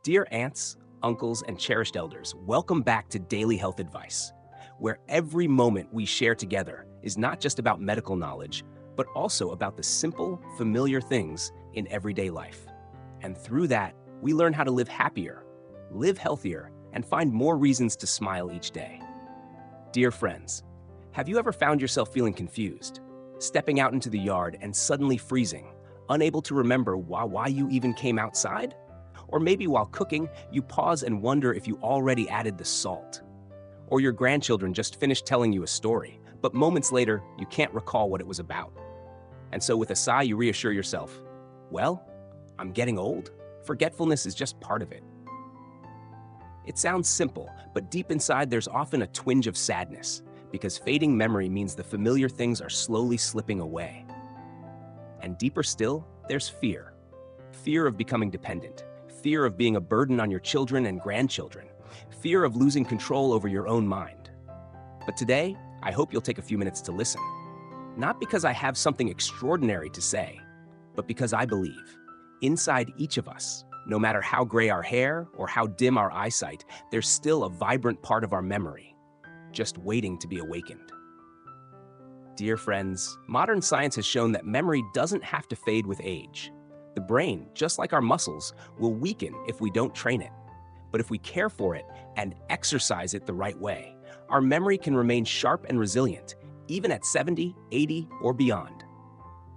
Dear aunts, uncles, and cherished elders, welcome back to Daily Health Advice, where every moment we share together is not just about medical knowledge, but also about the simple, familiar things in everyday life. And through that, we learn how to live happier, live healthier, and find more reasons to smile each day. Dear friends, have you ever found yourself feeling confused, stepping out into the yard and suddenly freezing, unable to remember why you even came outside? Or maybe while cooking, you pause and wonder if you already added the salt. Or your grandchildren just finished telling you a story, but moments later, you can't recall what it was about. And so with a sigh, you reassure yourself, well, I'm getting old. Forgetfulness is just part of it. It sounds simple, but deep inside there's often a twinge of sadness, because fading memory means the familiar things are slowly slipping away. And deeper still, there's fear. Fear of becoming dependent. Fear of being a burden on your children and grandchildren. Fear of losing control over your own mind. But today, I hope you'll take a few minutes to listen. Not because I have something extraordinary to say, but because I believe, inside each of us, no matter how gray our hair or how dim our eyesight, there's still a vibrant part of our memory, just waiting to be awakened. Dear friends, modern science has shown that memory doesn't have to fade with age. The brain, just like our muscles, will weaken if we don't train it. But if we care for it and exercise it the right way, our memory can remain sharp and resilient, even at 70, 80, or beyond.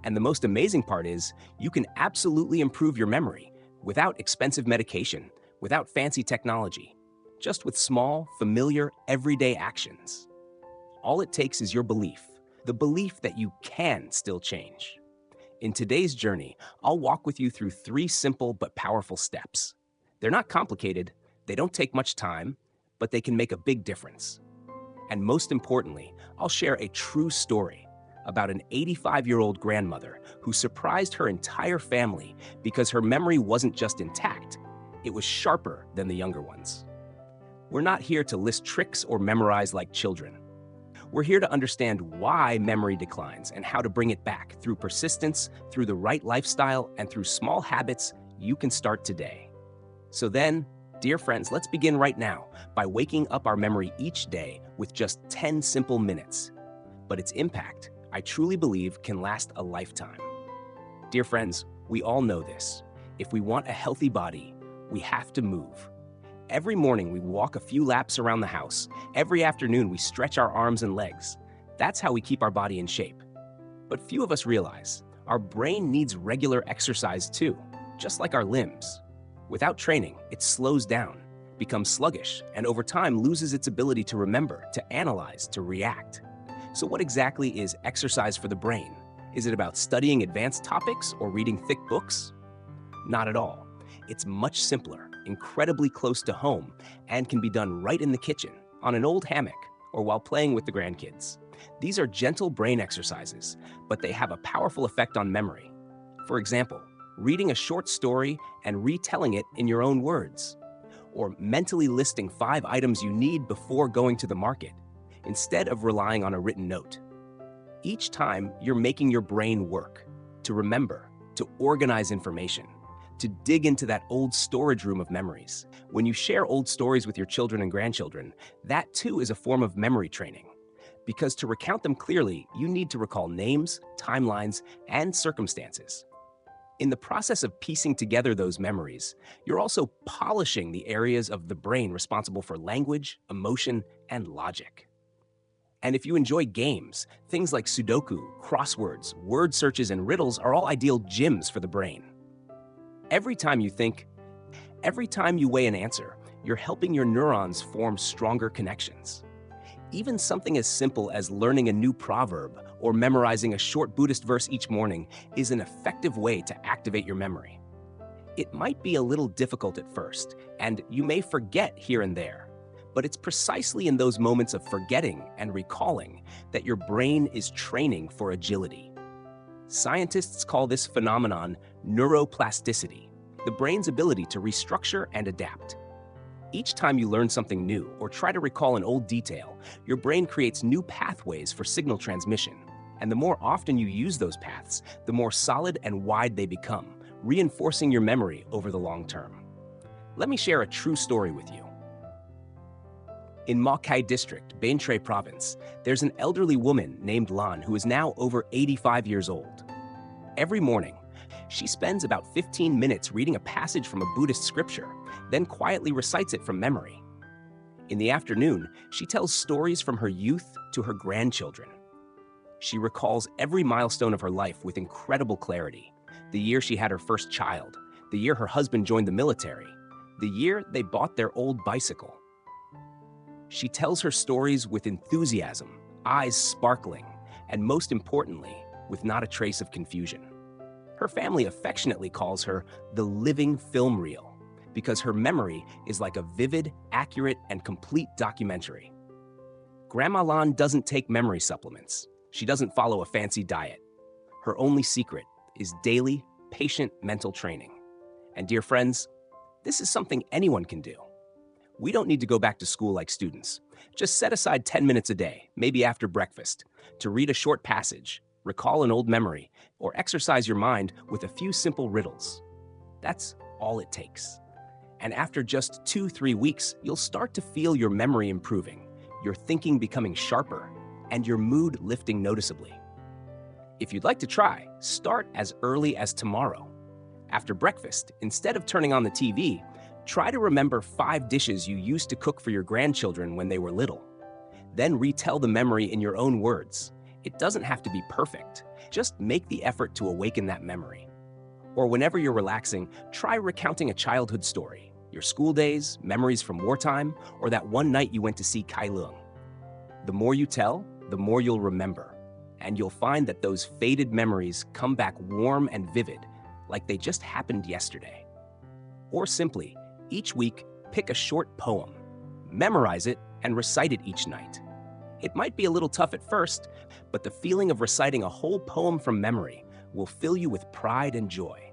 And the most amazing part is, you can absolutely improve your memory without expensive medication, without fancy technology, just with small, familiar, everyday actions. All it takes is your belief, the belief that you can still change. In today's journey, I'll walk with you through 3 simple but powerful steps. They're not complicated, they don't take much time, but they can make a big difference. And most importantly, I'll share a true story about an 85-year-old grandmother who surprised her entire family because her memory wasn't just intact, it was sharper than the younger ones. We're not here to list tricks or memorize like children. We're here to understand why memory declines and how to bring it back through persistence, through the right lifestyle, and through small habits you can start today. So then, dear friends, let's begin right now by waking up our memory each day with just 10 simple minutes. But its impact, I truly believe, can last a lifetime. Dear friends, we all know this. If we want a healthy body, we have to move. Every morning we walk a few laps around the house. Every afternoon we stretch our arms and legs. That's how we keep our body in shape. But few of us realize our brain needs regular exercise too, just like our limbs. Without training, it slows down, becomes sluggish, and over time loses its ability to remember, to analyze, to react. So what exactly is exercise for the brain? Is it about studying advanced topics or reading thick books? Not at all. It's much simpler, incredibly close to home, and can be done right in the kitchen, on an old hammock, or while playing with the grandkids. These are gentle brain exercises, but they have a powerful effect on memory. For example, reading a short story and retelling it in your own words, or mentally listing 5 items you need before going to the market, instead of relying on a written note. Each time, you're making your brain work, to remember, to organize information, to dig into that old storage room of memories. When you share old stories with your children and grandchildren, that too is a form of memory training. Because to recount them clearly, you need to recall names, timelines, and circumstances. In the process of piecing together those memories, you're also polishing the areas of the brain responsible for language, emotion, and logic. And if you enjoy games, things like Sudoku, crosswords, word searches, and riddles are all ideal gyms for the brain. Every time you weigh an answer, you're helping your neurons form stronger connections. Even something as simple as learning a new proverb or memorizing a short Buddhist verse each morning is an effective way to activate your memory. It might be a little difficult at first, and you may forget here and there, but it's precisely in those moments of forgetting and recalling that your brain is training for agility. Scientists call this phenomenon neuroplasticity, the brain's ability to restructure and adapt. Each time you learn something new or try to recall an old detail, your brain creates new pathways for signal transmission. And the more often you use those paths, the more solid and wide they become, reinforcing your memory over the long term. Let me share a true story with you. In Makai District, Baintre Province, there's an elderly woman named Lan who is now over 85 years old. Every morning, she spends about 15 minutes reading a passage from a Buddhist scripture, then quietly recites it from memory. In the afternoon, she tells stories from her youth to her grandchildren. She recalls every milestone of her life with incredible clarity. The year she had her first child, the year her husband joined the military, the year they bought their old bicycle. She tells her stories with enthusiasm, eyes sparkling, and most importantly, with not a trace of confusion. Her family affectionately calls her the living film reel because her memory is like a vivid, accurate, and complete documentary. Grandma Lan doesn't take memory supplements. She doesn't follow a fancy diet. Her only secret is daily, patient mental training. And dear friends, this is something anyone can do. We don't need to go back to school like students. Just set aside 10 minutes a day, maybe after breakfast, to read a short passage, recall an old memory, or exercise your mind with a few simple riddles. That's all it takes. And after just 2-3 weeks, you'll start to feel your memory improving, your thinking becoming sharper, and your mood lifting noticeably. If you'd like to try, start as early as tomorrow. After breakfast, instead of turning on the TV, try to remember 5 dishes you used to cook for your grandchildren when they were little. Then retell the memory in your own words. It doesn't have to be perfect. Just make the effort to awaken that memory. Or whenever you're relaxing, try recounting a childhood story, your school days, memories from wartime, or that one night you went to see Kai Leung. The more you tell, the more you'll remember. And you'll find that those faded memories come back warm and vivid, like they just happened yesterday. Or simply, each week, pick a short poem, memorize it, and recite it each night. It might be a little tough at first, but the feeling of reciting a whole poem from memory will fill you with pride and joy.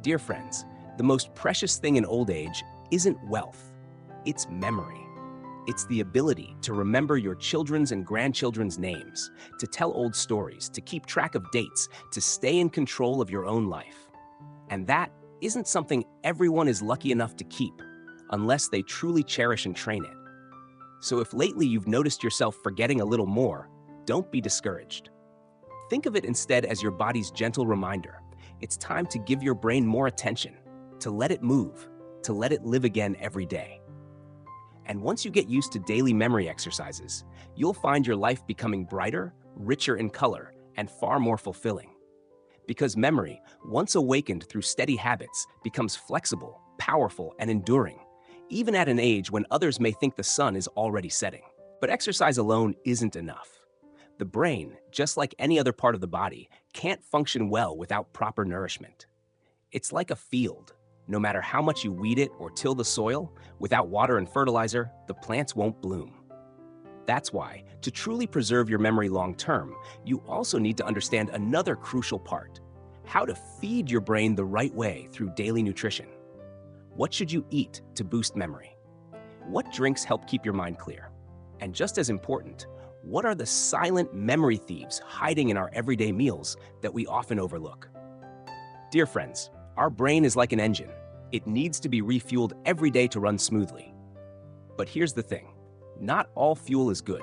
Dear friends, the most precious thing in old age isn't wealth, it's memory. It's the ability to remember your children's and grandchildren's names, to tell old stories, to keep track of dates, to stay in control of your own life. And that isn't something everyone is lucky enough to keep, unless they truly cherish and train it. So if lately you've noticed yourself forgetting a little more, don't be discouraged. Think of it instead as your body's gentle reminder. It's time to give your brain more attention, to let it move, to let it live again every day. And once you get used to daily memory exercises, you'll find your life becoming brighter, richer in color, and far more fulfilling. Because memory, once awakened through steady habits, becomes flexible, powerful, and enduring, even at an age when others may think the sun is already setting. But exercise alone isn't enough. The brain, just like any other part of the body, can't function well without proper nourishment. It's like a field. No matter how much you weed it or till the soil, without water and fertilizer, the plants won't bloom. That's why, to truly preserve your memory long-term, you also need to understand another crucial part: how to feed your brain the right way through daily nutrition. What should you eat to boost memory? What drinks help keep your mind clear? And just as important, what are the silent memory thieves hiding in our everyday meals that we often overlook? Dear friends, our brain is like an engine. It needs to be refueled every day to run smoothly. But here's the thing. Not all fuel is good.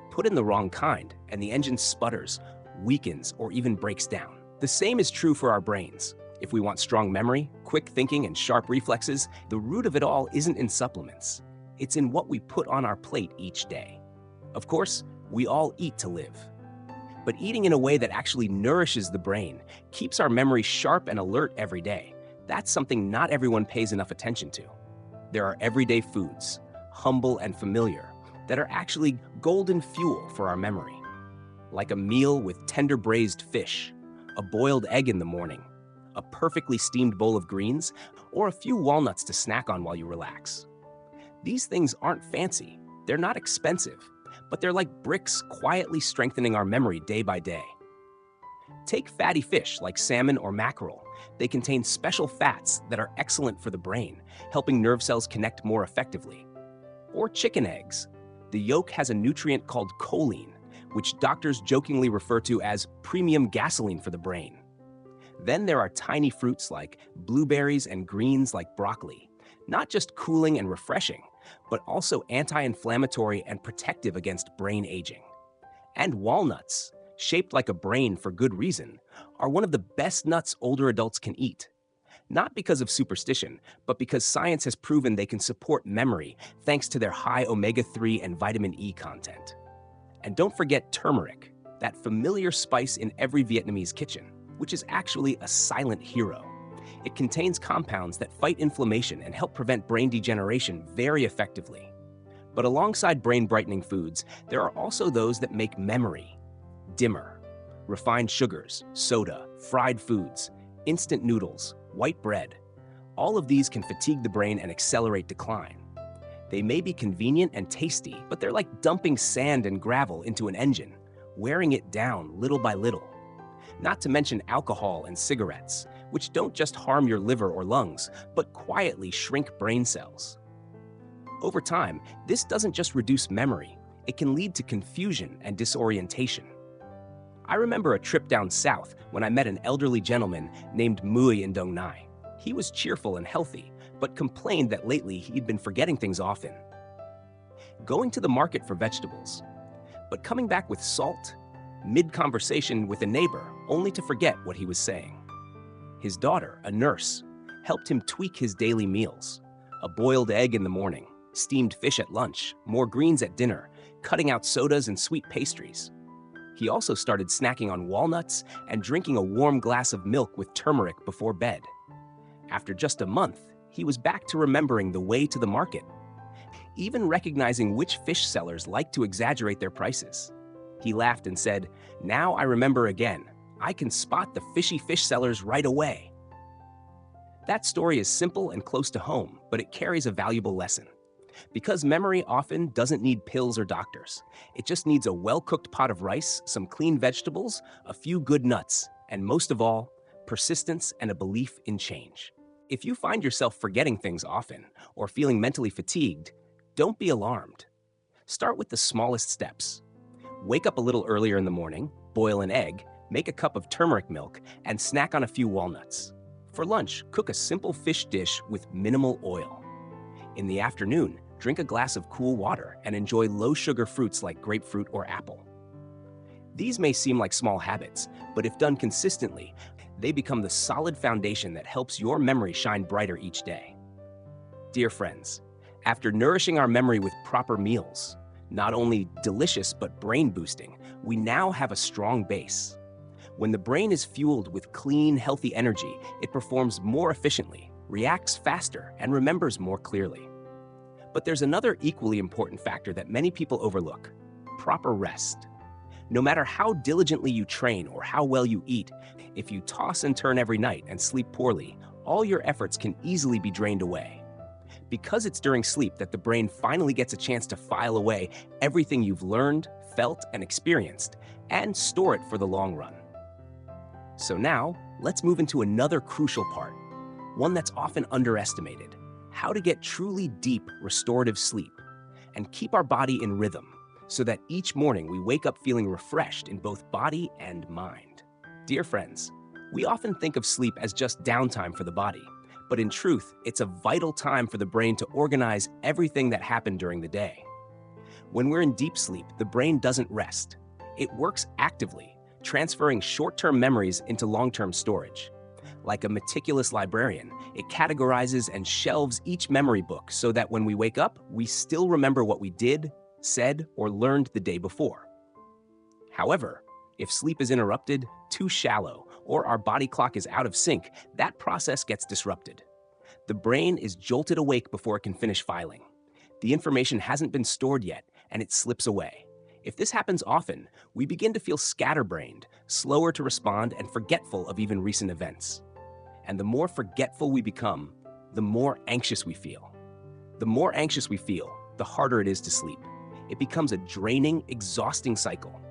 Put in the wrong kind, and the engine sputters, weakens, or even breaks down. The same is true for our brains. If we want strong memory, quick thinking, and sharp reflexes, the root of it all isn't in supplements. It's in what we put on our plate each day. Of course, we all eat to live. But eating in a way that actually nourishes the brain, keeps our memory sharp and alert every day, that's something not everyone pays enough attention to. There are everyday foods, humble and familiar, that are actually golden fuel for our memory. Like a meal with tender braised fish, a boiled egg in the morning, a perfectly steamed bowl of greens, or a few walnuts to snack on while you relax. These things aren't fancy, they're not expensive, but they're like bricks quietly strengthening our memory day by day. Take fatty fish like salmon or mackerel. They contain special fats that are excellent for the brain, helping nerve cells connect more effectively. Or chicken eggs. The yolk has a nutrient called choline, which doctors jokingly refer to as premium gasoline for the brain. Then there are tiny fruits like blueberries and greens like broccoli. Not just cooling and refreshing, but also anti-inflammatory and protective against brain aging. And walnuts, shaped like a brain for good reason, are one of the best nuts older adults can eat. Not because of superstition, but because science has proven they can support memory thanks to their high omega-3 and vitamin E content. And don't forget turmeric, that familiar spice in every Vietnamese kitchen, which is actually a silent hero. It contains compounds that fight inflammation and help prevent brain degeneration very effectively. But alongside brain-brightening foods, there are also those that make memory dimmer. Refined sugars, soda, fried foods, instant noodles, white bread. All of these can fatigue the brain and accelerate decline. They may be convenient and tasty, but they're like dumping sand and gravel into an engine, wearing it down little by little. Not to mention alcohol and cigarettes, which don't just harm your liver or lungs, but quietly shrink brain cells. Over time, this doesn't just reduce memory, it can lead to confusion and disorientation. I remember a trip down south when I met an elderly gentleman named Mui in Dong Nai. He was cheerful and healthy, but complained that lately he'd been forgetting things often. Going to the market for vegetables, but coming back with salt, mid-conversation with a neighbor, only to forget what he was saying. His daughter, a nurse, helped him tweak his daily meals. A boiled egg in the morning, steamed fish at lunch, more greens at dinner, cutting out sodas and sweet pastries. He also started snacking on walnuts and drinking a warm glass of milk with turmeric before bed. After just a month, he was back to remembering the way to the market, even recognizing which fish sellers like to exaggerate their prices. He laughed and said, "Now I remember again. I can spot the fishy fish sellers right away." That story is simple and close to home, but it carries a valuable lesson. Because memory often doesn't need pills or doctors. It just needs a well-cooked pot of rice, some clean vegetables, a few good nuts, and most of all, persistence and a belief in change. If you find yourself forgetting things often or feeling mentally fatigued, don't be alarmed. Start with the smallest steps. Wake up a little earlier in the morning, boil an egg, make a cup of turmeric milk, and snack on a few walnuts. For lunch, cook a simple fish dish with minimal oil. In the afternoon, drink a glass of cool water and enjoy low-sugar fruits like grapefruit or apple. These may seem like small habits, but if done consistently, they become the solid foundation that helps your memory shine brighter each day. Dear friends, after nourishing our memory with proper meals, not only delicious but brain-boosting, we now have a strong base. When the brain is fueled with clean, healthy energy, it performs more efficiently, reacts faster, and remembers more clearly. But there's another equally important factor that many people overlook: proper rest. No matter how diligently you train or how well you eat, if you toss and turn every night and sleep poorly, all your efforts can easily be drained away. Because it's during sleep that the brain finally gets a chance to file away everything you've learned, felt, and experienced, and store it for the long run. So now, let's move into another crucial part, one that's often underestimated: how to get truly deep, restorative sleep and keep our body in rhythm so that each morning we wake up feeling refreshed in both body and mind. Dear friends, we often think of sleep as just downtime for the body, but in truth, it's a vital time for the brain to organize everything that happened during the day. When we're in deep sleep, the brain doesn't rest. It works actively, transferring short-term memories into long-term storage. Like a meticulous librarian, it categorizes and shelves each memory book so that when we wake up, we still remember what we did, said, or learned the day before. However, if sleep is interrupted, too shallow, or our body clock is out of sync, that process gets disrupted. The brain is jolted awake before it can finish filing. The information hasn't been stored yet, and it slips away. If this happens often, we begin to feel scatterbrained, slower to respond, and forgetful of even recent events. And the more forgetful we become, the more anxious we feel. The more anxious we feel, the harder it is to sleep. It becomes a draining, exhausting cycle.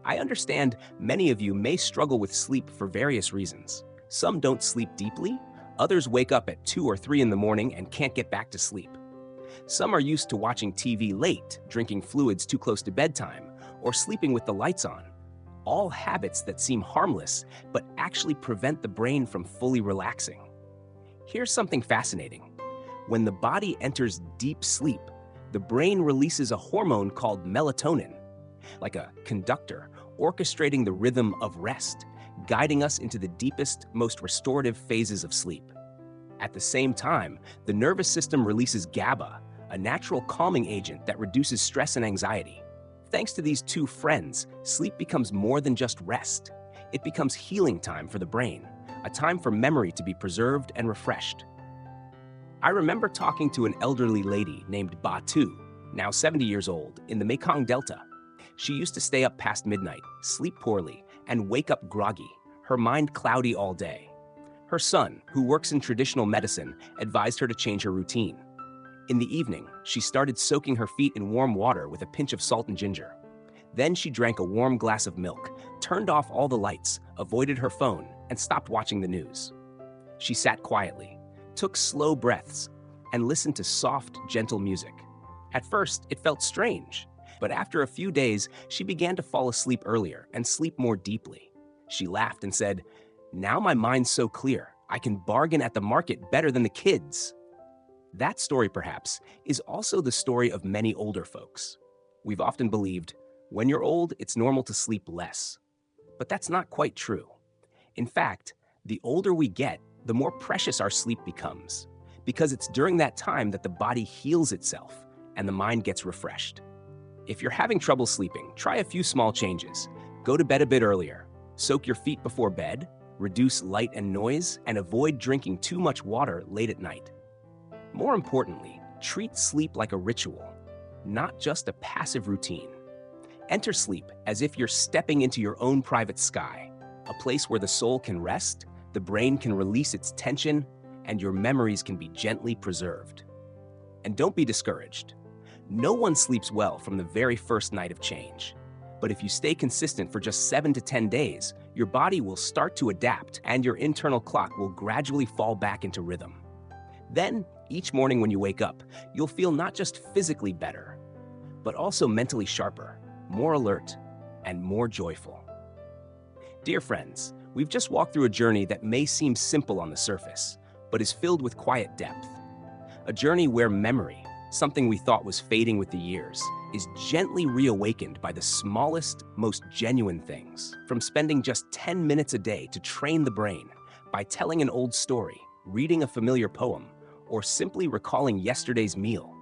I understand many of you may struggle with sleep for various reasons. Some don't sleep deeply, others wake up at 2 or 3 in the morning and can't get back to sleep. Some are used to watching TV late, drinking fluids too close to bedtime, or sleeping with the lights on. All habits that seem harmless, but actually prevent the brain from fully relaxing. Here's something fascinating. When the body enters deep sleep, the brain releases a hormone called melatonin, like a conductor, orchestrating the rhythm of rest, guiding us into the deepest, most restorative phases of sleep. At the same time, the nervous system releases GABA, a natural calming agent that reduces stress and anxiety. Thanks to these two friends, sleep becomes more than just rest. It becomes healing time for the brain, a time for memory to be preserved and refreshed. I remember talking to an elderly lady named Batu, now 70 years old, in the Mekong Delta. She used to stay up past midnight, sleep poorly, and wake up groggy, her mind cloudy all day. Her son, who works in traditional medicine, advised her to change her routine. In the evening, she started soaking her feet in warm water with a pinch of salt and ginger. Then she drank a warm glass of milk, turned off all the lights, avoided her phone, and stopped watching the news. She sat quietly, took slow breaths, and listened to soft, gentle music. At first, it felt strange, but after a few days, she began to fall asleep earlier and sleep more deeply. She laughed and said, "Now my mind's so clear, I can bargain at the market better than the kids." That story, perhaps, is also the story of many older folks. We've often believed, when you're old, it's normal to sleep less. But that's not quite true. In fact, the older we get, the more precious our sleep becomes, because it's during that time that the body heals itself and the mind gets refreshed. If you're having trouble sleeping, try a few small changes. Go to bed a bit earlier, soak your feet before bed, reduce light and noise, and avoid drinking too much water late at night. More importantly, treat sleep like a ritual, not just a passive routine. Enter sleep as if you're stepping into your own private sky, a place where the soul can rest, the brain can release its tension, and your memories can be gently preserved. And don't be discouraged. No one sleeps well from the very first night of change. But if you stay consistent for just 7 to 10 days, your body will start to adapt and your internal clock will gradually fall back into rhythm. Then, each morning when you wake up, you'll feel not just physically better, but also mentally sharper, more alert, and more joyful. Dear friends, we've just walked through a journey that may seem simple on the surface, but is filled with quiet depth. A journey where memory, something we thought was fading with the years, is gently reawakened by the smallest, most genuine things. From spending just 10 minutes a day to train the brain, by telling an old story, reading a familiar poem, or simply recalling yesterday's meal,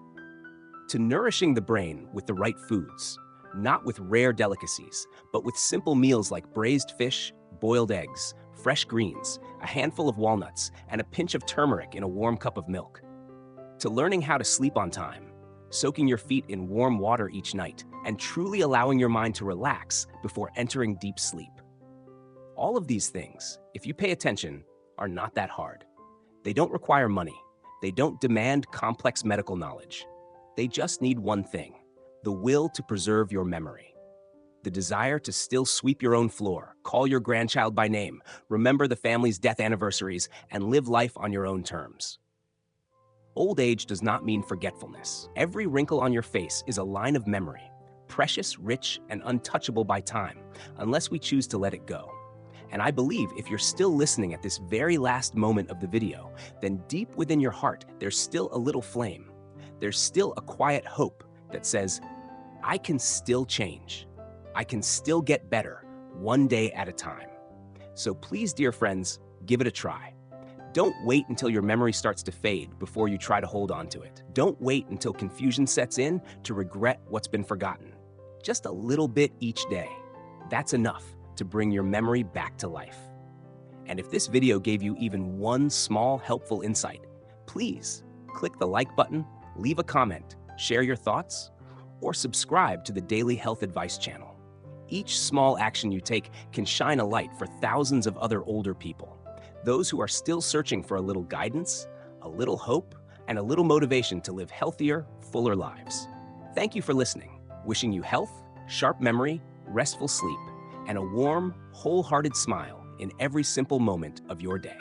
to nourishing the brain with the right foods, not with rare delicacies, but with simple meals like braised fish, boiled eggs, fresh greens, a handful of walnuts, and a pinch of turmeric in a warm cup of milk, to learning how to sleep on time, soaking your feet in warm water each night, and truly allowing your mind to relax before entering deep sleep. All of these things, if you pay attention, are not that hard. They don't require money. They don't demand complex medical knowledge. They just need one thing: the will to preserve your memory. The desire to still sweep your own floor, call your grandchild by name, remember the family's death anniversaries, and live life on your own terms. Old age does not mean forgetfulness. Every wrinkle on your face is a line of memory, precious, rich, and untouchable by time, unless we choose to let it go. And I believe if you're still listening at this very last moment of the video, then deep within your heart, there's still a little flame. There's still a quiet hope that says, I can still change. I can still get better, one day at a time. So please, dear friends, give it a try. Don't wait until your memory starts to fade before you try to hold on to it. Don't wait until confusion sets in to regret what's been forgotten. Just a little bit each day. That's enough to bring your memory back to life. And if this video gave you even one small helpful insight, please click the like button, leave a comment, share your thoughts, or subscribe to the Daily Health Advice channel. Each small action you take can shine a light for thousands of other older people, those who are still searching for a little guidance, a little hope, and a little motivation to live healthier, fuller lives. Thank you for listening. Wishing you health, sharp memory, restful sleep, and a warm, wholehearted smile in every simple moment of your day.